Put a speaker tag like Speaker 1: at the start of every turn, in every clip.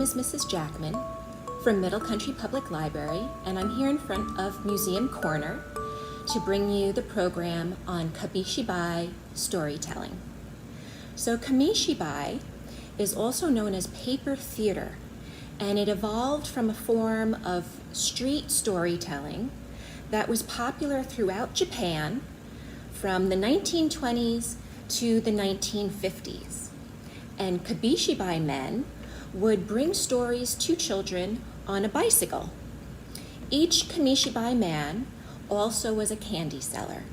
Speaker 1: is Mrs. Jackman from Middle Country Public Library, and I'm here in front of Museum Corner to bring you the program on Kabishibai Storytelling. So Kamishibai is also known as paper theater, and it evolved from a form of street storytelling that was popular throughout Japan from the 1920s to the 1950s. And Kabishibai men would bring stories to children on a bicycle. Each Kamishibai man also was a candy seller.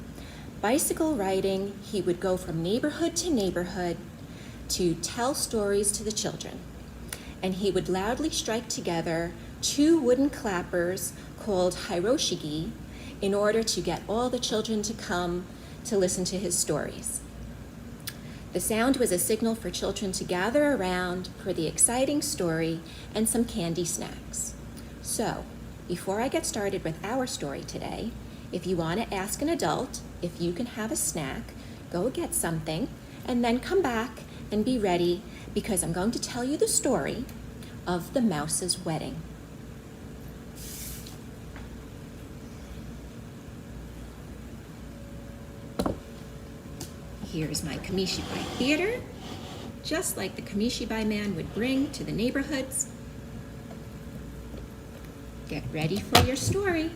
Speaker 1: Bicycle riding, he would go from neighborhood to neighborhood to tell stories to the children. And he would loudly strike together two wooden clappers called hiroshigi in order to get all the children to come to listen to his stories. The sound was a signal for children to gather around for the exciting story and some candy snacks. So, before I get started with our story today, if you want to ask an adult if you can have a snack, go get something, and then come back and be ready because I'm going to tell you the story of the mouse's wedding. Here's my Kamishibai theater, just like the Kamishibai man would bring to the neighborhoods. Get ready for your story.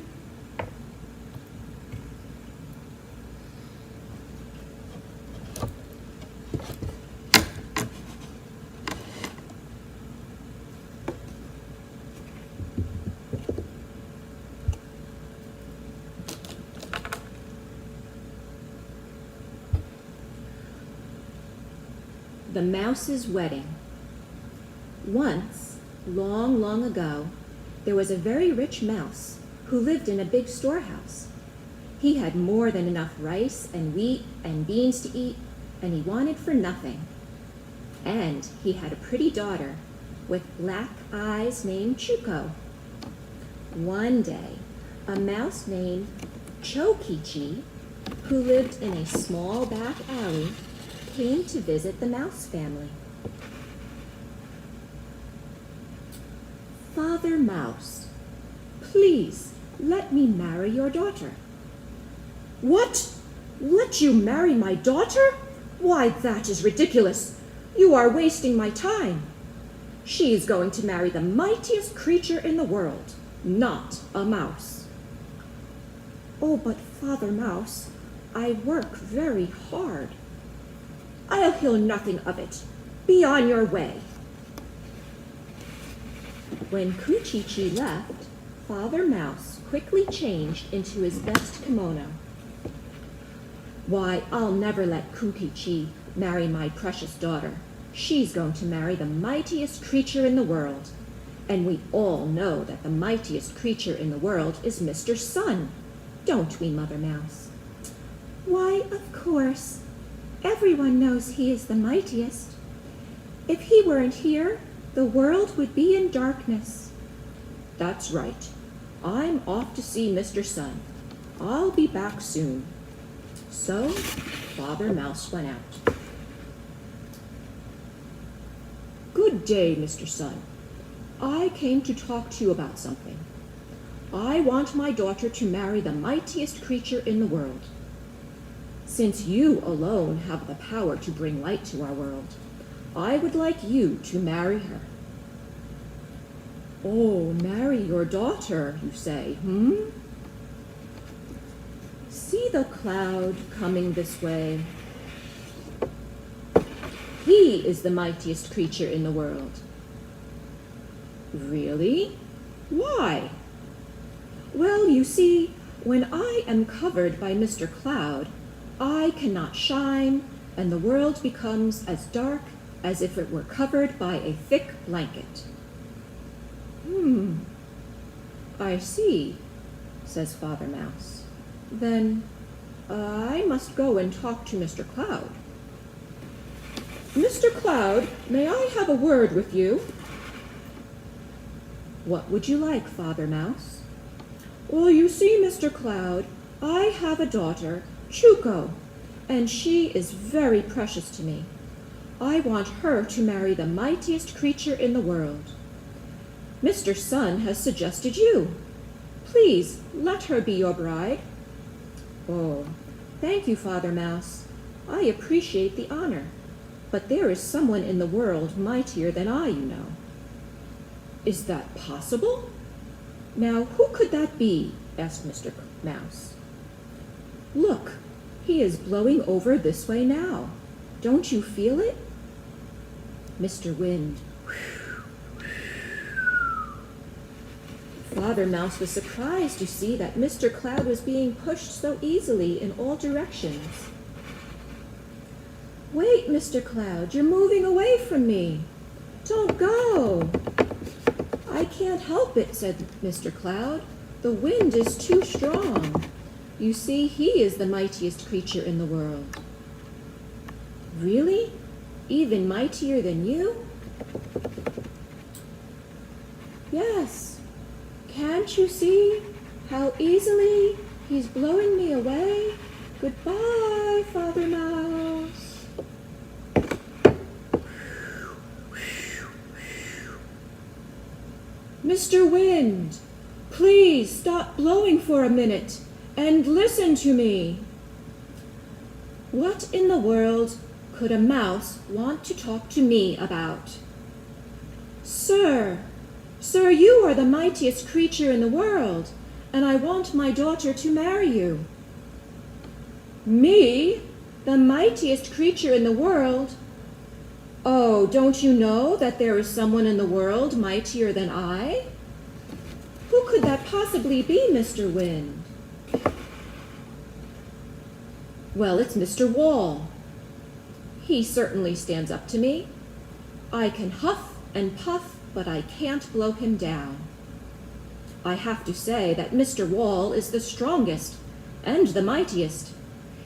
Speaker 1: The Mouse's Wedding. Once, long, long ago, there was a very rich mouse who lived in a big storehouse. He had more than enough rice and wheat and beans to eat, and he wanted for nothing. And he had a pretty daughter with black eyes named Chuko. One day, a mouse named Chokichi, who lived in a small back alley, came to visit the mouse family. Father Mouse, please let me marry your daughter.
Speaker 2: What? Let you marry my daughter? Why, that is ridiculous. You are wasting my time. She is going to marry the mightiest creature in the world, not a mouse. Oh, but Father Mouse, I work very hard. I'll hear nothing of it. Be on your way.
Speaker 1: When Kuchichi left, Father Mouse quickly changed into his best kimono.
Speaker 2: Why, I'll never let Kuchichi marry my precious daughter. She's going to marry the mightiest creature in the world. And we all know that the mightiest creature in the world is Mr. Sun. Don't we, Mother Mouse?
Speaker 3: Why, of course. Everyone knows he is the mightiest. If he weren't here, the world would be in darkness.
Speaker 2: That's right. I'm off to see Mr. Sun. I'll be back soon. So, Father Mouse went out. Good day, Mr. Sun. I came to talk to you about something. I want my daughter to marry the mightiest creature in the world. Since you alone have the power to bring light to our world, I would like you to marry her. Oh, marry your daughter, you say, See the cloud coming this way. He is the mightiest creature in the world. Really? Why? Well, you see, when I am covered by Mr. Cloud, I cannot shine, and the world becomes as dark as if it were covered by a thick blanket. I see, says Father Mouse. Then I must go and talk to Mr. Cloud. Mr. Cloud, may I have a word with you? What would you like, Father Mouse? Well, you see, Mr. Cloud, I have a daughter, Chuko, and she is very precious to me. I want her to marry the mightiest creature in the world. Mr. Sun has suggested you. Please let her be your bride." "Oh, thank you, Father Mouse. I appreciate the honor, but there is someone in the world mightier than I, you know." "Is that possible? Now, who could that be?" asked Mr. Mouse. "Look, he is blowing over this way now. Don't you feel it?" Mr. Wind. Father Mouse was surprised to see that Mr. Cloud was being pushed so easily in all directions. "Wait, Mr. Cloud, you're moving away from me. Don't go." "I can't help it," said Mr. Cloud. "The wind is too strong. You see, he is the mightiest creature in the world." "Really? Even mightier than you?" "Yes. Can't you see how easily he's blowing me away? Goodbye, Father Mouse." "Mr. Wind, please stop blowing for a minute and listen to me." What in the world could a mouse want to talk to me about? Sir, you are the mightiest creature in the world, and I want my daughter to marry you." "Me? The mightiest creature in the world? Oh, don't you know that there is someone in the world mightier than I? Who could that possibly be, Mr. Wind?" "Well, it's Mr. Wall. He certainly stands up to me. I can huff and puff, but I can't blow him down. I have to say that Mr. Wall is the strongest and the mightiest.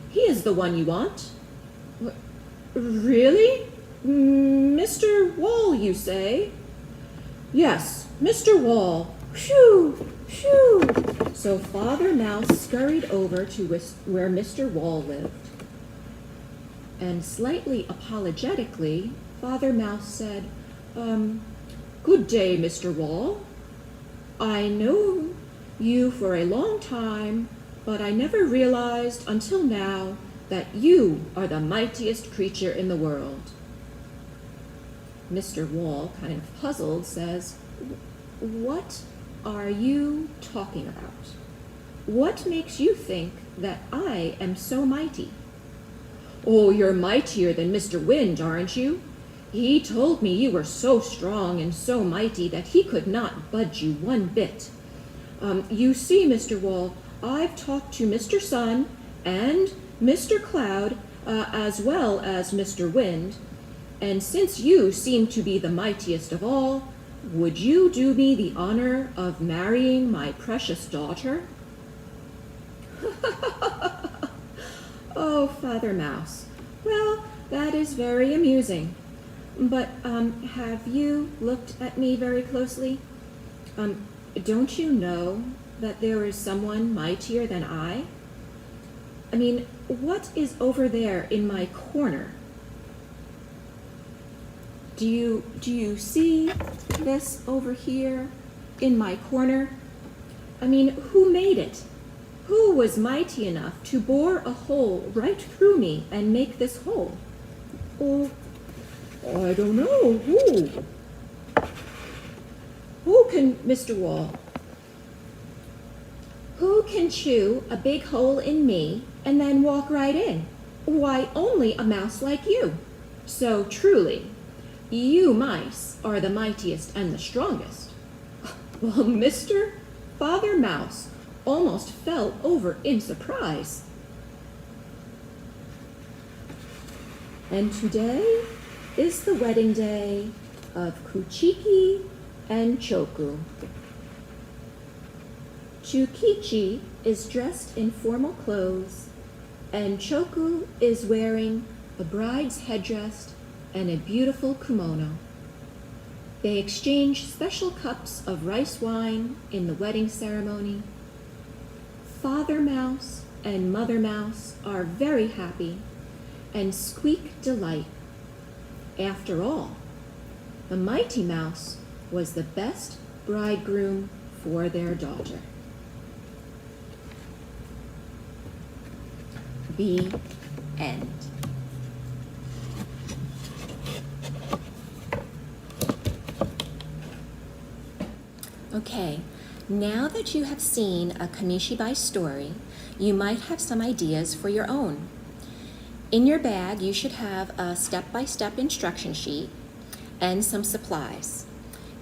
Speaker 2: He is the one you want." "Really? Mr. Wall, you say?" "Yes, Mr. Wall. Phew, phew." So Father Mouse scurried over to where Mr. Wall lived. And slightly apologetically, Father Mouse said, "Good day, Mr. Wall. I know you for a long time, but I never realized until now that you are the mightiest creature in the world." Mr. Wall, kind of puzzled, says, "What are you talking about? What makes you think that I am so mighty?" "Oh, you're mightier than Mr. Wind, aren't you? He told me you were so strong and so mighty that he could not budge you one bit. You see, Mr. Wall, I've talked to Mr. Sun and Mr. Cloud, as well as Mr. Wind, and since you seem to be the mightiest of all, would you do me the honor of marrying my precious daughter?" "Oh, Father Mouse, well, that is very amusing. But have you looked at me very closely? Don't you know that there is someone mightier than I? I mean, what is over there in my corner? Do you see this over here in my corner? I mean, who made it? Who was mighty enough to bore a hole right through me and make this hole?" "Oh, I don't know. Who can, Mr. Wall? Who can chew a big hole in me and then walk right in? Why, only a mouse like you. So truly, you mice are the mightiest and the strongest." Well, Mr. Father Mouse almost fell over in surprise. And today is the wedding day of Kuchiki and Choku. Chukichi is dressed in formal clothes, and Choku is wearing a bride's headdress and a beautiful kimono. They exchange special cups of rice wine in the wedding ceremony. Father Mouse and Mother Mouse are very happy and squeak delight. After all, the mighty mouse was the best bridegroom for their daughter. The end.
Speaker 1: Okay, now that you have seen a Kamishibai story, you might have some ideas for your own. In your bag, you should have a step-by-step instruction sheet and some supplies.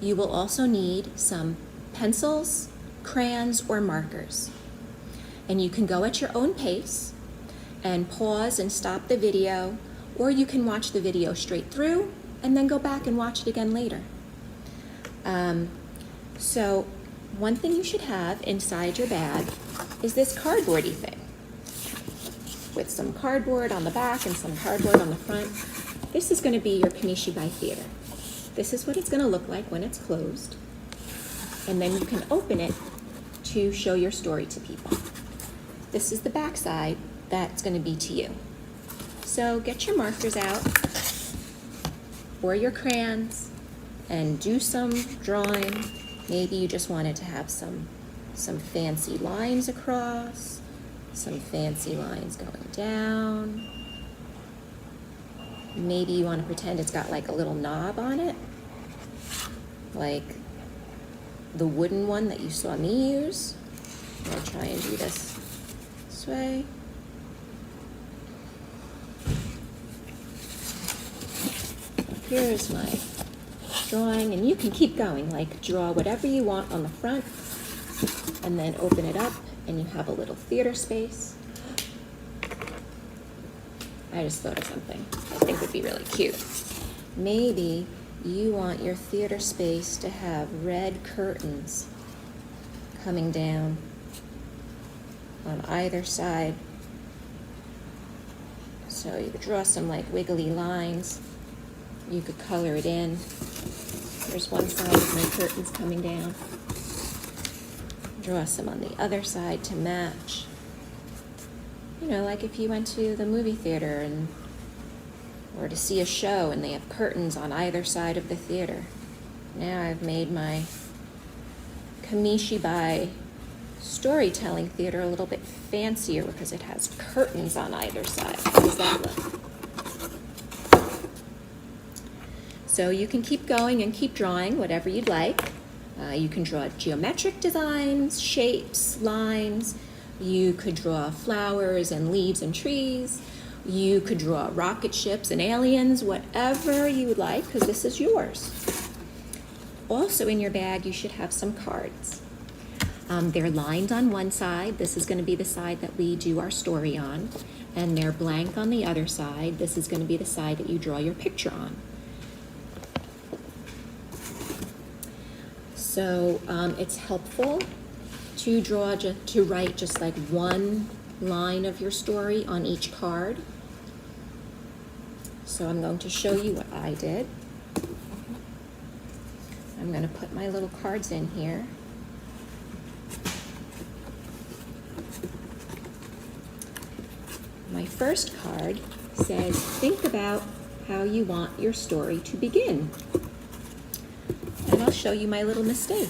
Speaker 1: You will also need some pencils, crayons, or markers. And you can go at your own pace and pause and stop the video, or you can watch the video straight through and then go back and watch it again later. So one thing you should have inside your bag is this cardboardy thing with some cardboard on the back and some cardboard on the front. This is going to be your Kamishibai theater. This is what it's going to look like when it's closed. And then you can open it to show your story to people. This is the back side that's going to be to you. So get your markers out or your crayons and do some drawing. Maybe you just wanted to have some fancy lines across, some fancy lines going down. Maybe you want to pretend it's got like a little knob on it, like the wooden one that you saw me use. I'm going to try and do this way. Here's my drawing, and you can keep going, like draw whatever you want on the front and then open it up and you have a little theater space. I just thought of something I think would be really cute. Maybe you want your theater space to have red curtains coming down on either side. So you could draw some like wiggly lines. You could color it in. There's one side of my curtains coming down. Draw some on the other side to match. You know, like if you went to the movie theater or to see a show and they have curtains on either side of the theater. Now I've made my Kamishibai Storytelling theater a little bit fancier because it has curtains on either side. How does that look? So you can keep going and keep drawing whatever you'd like. You can draw geometric designs, shapes, lines. You could draw flowers and leaves and trees. You could draw rocket ships and aliens, whatever you would like, because this is yours. Also in your bag, you should have some cards. They're lined on one side. This is going to be the side that we do our story on. And they're blank on the other side. This is going to be the side that you draw your picture on. So it's helpful to write just like one line of your story on each card. So I'm going to show you what I did. I'm going to put my little cards in here. My first card says, think about how you want your story to begin. And I'll show you my little mistake.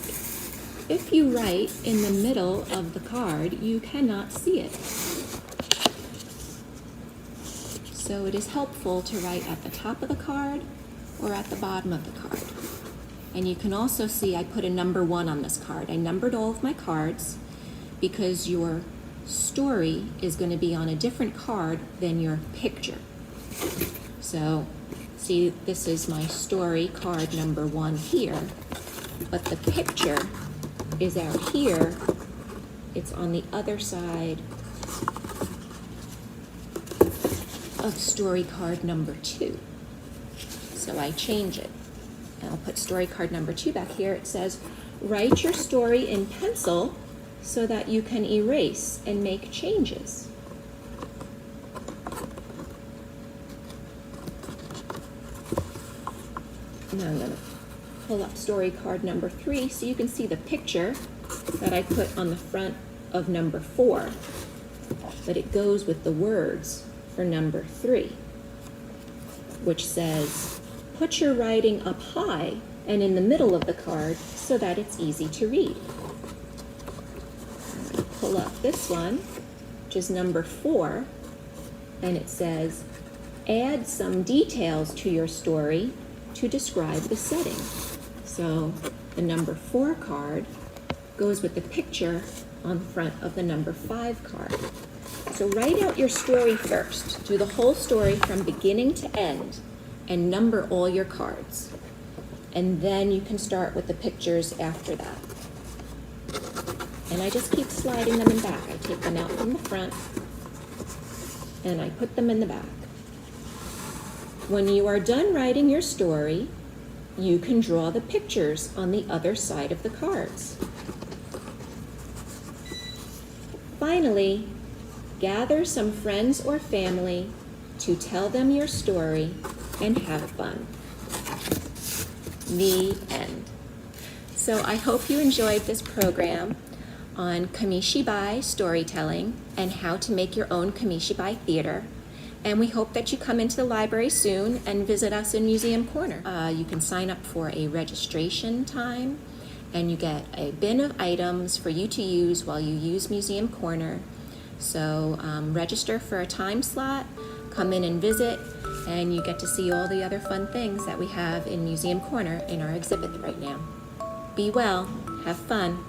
Speaker 1: If you write in the middle of the card, you cannot see it. So it is helpful to write at the top of the card or at the bottom of the card. And you can also see I put a number 1 on this card. I numbered all of my cards because your story is going to be on a different card than your picture. So see, this is my story card number 1 here, but the picture is out here. It's on the other side of story card number 2. So I change it. And I'll put story card number 2 back here. It says, write your story in pencil so that you can erase and make changes. Now I'm going to pull up story card number 3 so you can see the picture that I put on the front of number 4, but it goes with the words for number 3, which says, put your writing up high and in the middle of the card so that it's easy to read. I'm going to pull up this one, which is number 4, and it says, add some details to your story to describe the setting. So the number 4 card goes with the picture on the front of the number 5 card. So write out your story first. Do the whole story from beginning to end and number all your cards. And then you can start with the pictures after that. And I just keep sliding them in back. I take them out from the front and I put them in the back. When you are done writing your story, you can draw the pictures on the other side of the cards. Finally, gather some friends or family to tell them your story and have fun. The end. So I hope you enjoyed this program on Kamishibai Storytelling and how to make your own Kamishibai theater. And we hope that you come into the library soon and visit us in Museum Corner. You can sign up for a registration time, and you get a bin of items for you to use while you use Museum Corner. So register for a time slot, come in and visit, and you get to see all the other fun things that we have in Museum Corner in our exhibit right now. Be well, have fun.